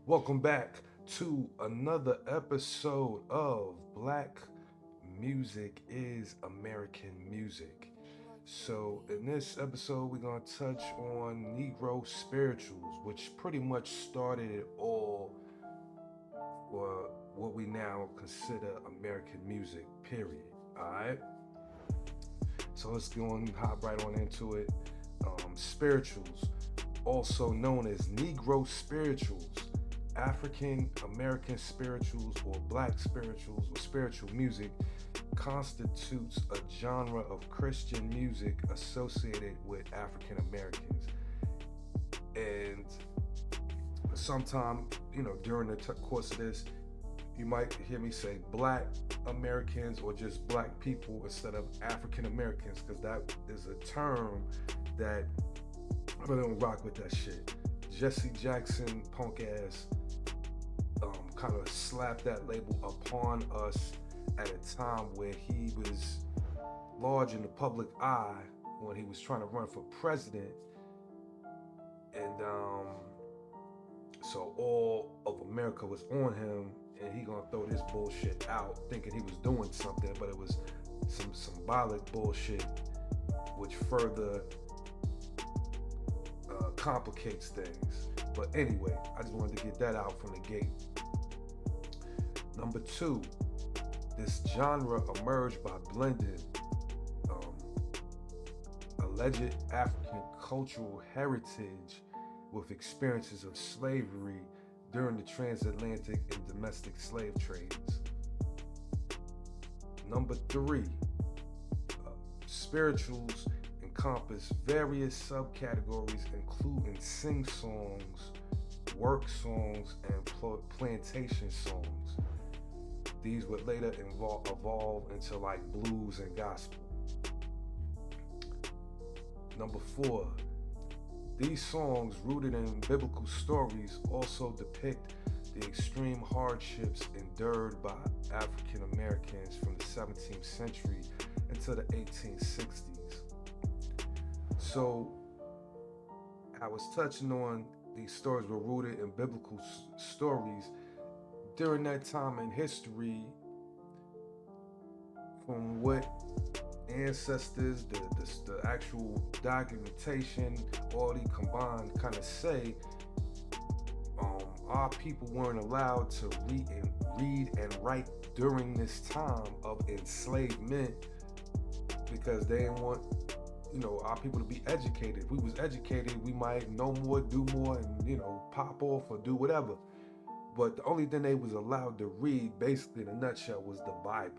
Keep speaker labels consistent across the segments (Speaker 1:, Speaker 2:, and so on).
Speaker 1: Welcome back to another episode of Black Music is American Music. So, in this episode, we're going to touch on Negro spirituals, which pretty much started it all for what we now consider American music, period. Alright? So, let's go and hop right on into it. Spirituals, also known as Negro spirituals, African American spirituals or black spirituals or spiritual music constitutes a genre of Christian music associated with African Americans. And sometime, during the course of this, you might hear me say black Americans or just black people instead of African Americans, because that is a term that I really don't rock with that shit. Jesse Jackson, punk ass, kind of slapped that label upon us at a time where he was large in the public eye when he was trying to run for president. And so all of America was on him, and he gonna throw this bullshit out thinking he was doing something, but it was some symbolic bullshit which further complicates things. But anyway, I just wanted to get that out from the gate. Number two, this genre emerged by blending alleged African cultural heritage with experiences of slavery during the transatlantic and domestic slave trades. Number three, spirituals encompass various subcategories, including sing songs, work songs, and plantation songs. These would later evolve into like blues and gospel. Number four, these songs, rooted in biblical stories, also depict the extreme hardships endured by African Americans from the 17th century into the 1860s. So, I was touching on these stories were rooted in biblical stories. During that time in history, from what ancestors, the actual documentation, all these combined kind of say, our people weren't allowed to read and write during this time of enslavement because they didn't want, our people to be educated. If we was educated, we might know more, do more, and pop off or do whatever. But the only thing they was allowed to read, basically in a nutshell, was the Bible,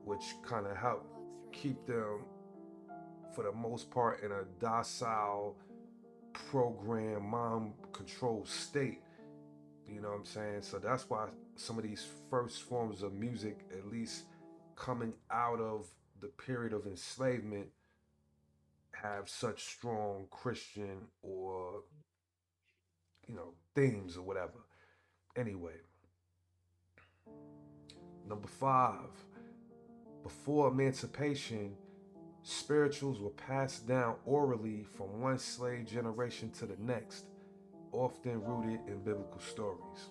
Speaker 1: which kind of helped keep them, for the most part, in a docile, program, mind-controlled state. You know what I'm saying? So that's why some of these first forms of music, at least coming out of the period of enslavement, have such strong Christian or, themes or whatever. Anyway, number five, before emancipation, spirituals were passed down orally from one slave generation to the next, often rooted in biblical stories.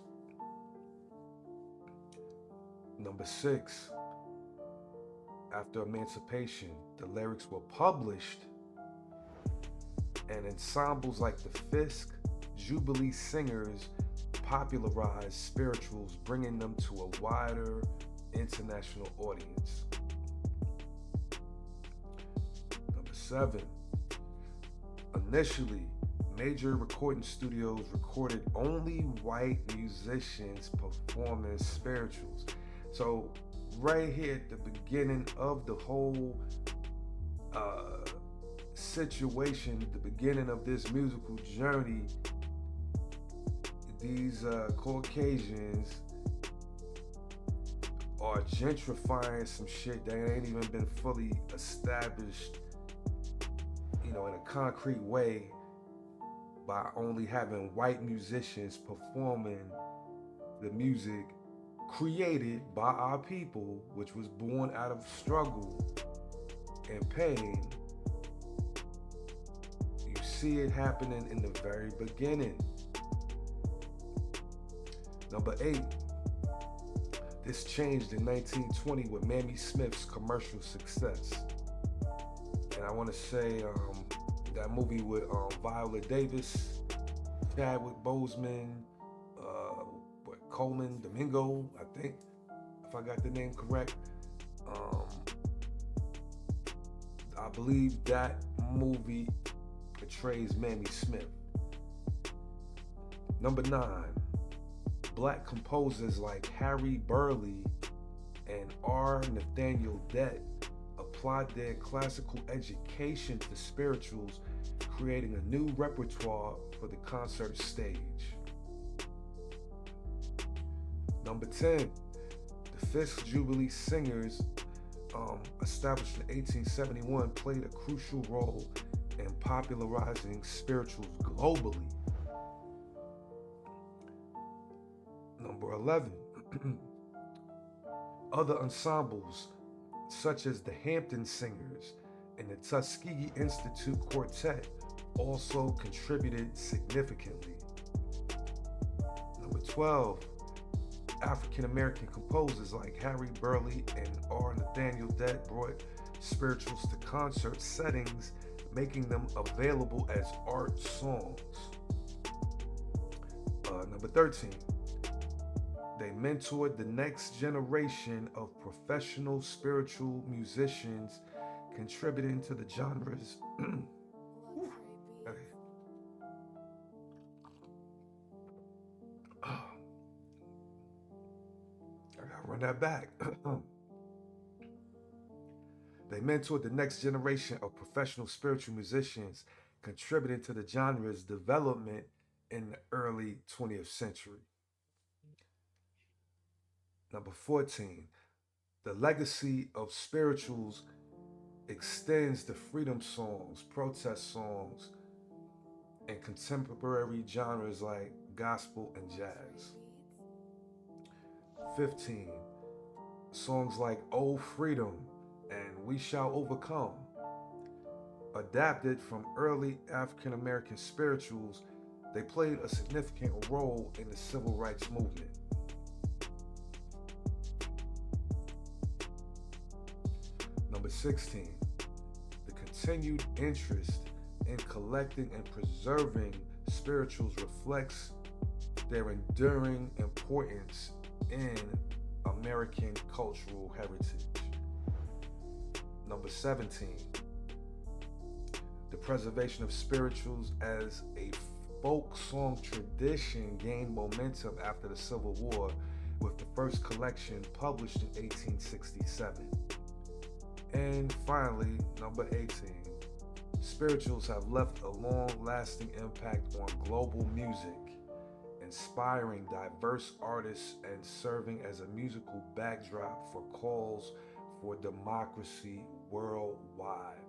Speaker 1: Number six, after emancipation, the lyrics were published, and ensembles like the Fisk Jubilee Singers popularized spirituals, bringing them to a wider international audience. Number seven, initially, major recording studios recorded only white musicians performing spirituals. So right here at the beginning of the whole situation, the beginning of this musical journey, these Caucasians are gentrifying some shit that ain't even been fully established, in a concrete way, by only having white musicians performing the music created by our people, which was born out of struggle and pain. You see it happening in the very beginning. Number 8, this changed in 1920 with Mamie Smith's commercial success. And I want to say that movie with Viola Davis, Chadwick Boseman, Coleman Domingo, I think, if I got the name correct. I believe that movie portrays Mamie Smith. Number 9, black composers like Harry Burleigh and R. Nathaniel Dett applied their classical education to spirituals, creating a new repertoire for the concert stage. Number 10, the Fisk Jubilee Singers, established in 1871, played a crucial role in popularizing spirituals globally. Number 11, other ensembles such as the Hampton Singers and the Tuskegee Institute Quartet also contributed significantly. Number 12, African American composers like Harry Burleigh and R. Nathaniel Dett brought spirituals to concert settings, making them available as art songs. Number 13, they mentored the next generation of professional spiritual musicians, contributing to the genres. Run that back. They mentored the next generation of professional spiritual musicians, contributing to the genre's development in the early 20th century. Number 14, the legacy of spirituals extends to freedom songs, protest songs, and contemporary genres like gospel and jazz. 15, songs like "Oh Freedom" and "We Shall Overcome," adapted from early African American spirituals, they played a significant role in the civil rights movement. Number 16, the continued interest in collecting and preserving spirituals reflects their enduring importance in American cultural heritage. Number 17, the preservation of spirituals as a folk song tradition gained momentum after the Civil War, with the first collection published in 1867. And finally, number 18, spirituals have left a long-lasting impact on global music, inspiring diverse artists and serving as a musical backdrop for calls for democracy worldwide.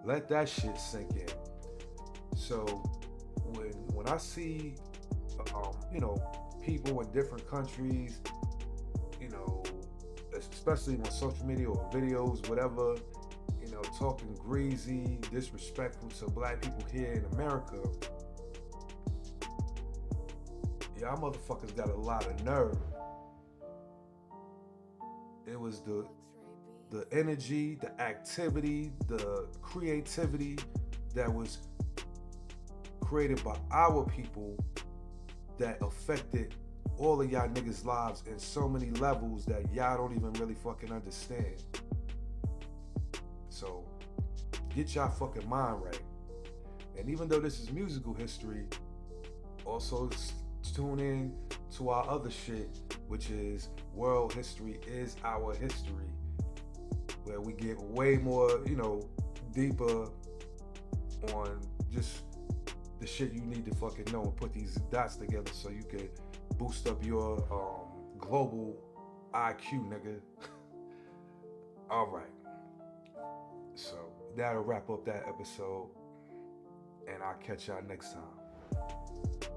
Speaker 1: Let that shit sink in. So when I see people in different countries, especially on social media or videos, whatever, talking greasy, disrespectful to black people here in America, y'all motherfuckers got a lot of nerve. It was the energy, the activity, the creativity that was created by our people that affected all of y'all niggas' lives in so many levels that y'all don't even really fucking understand. So get y'all fucking mind right. And even though this is musical history, also tune in to our other shit, which is World History is Our History, where we get way more, deeper on just the shit you need to fucking know and put these dots together so you can boost up your global IQ, nigga. All right. So that'll wrap up that episode, and I'll catch y'all next time.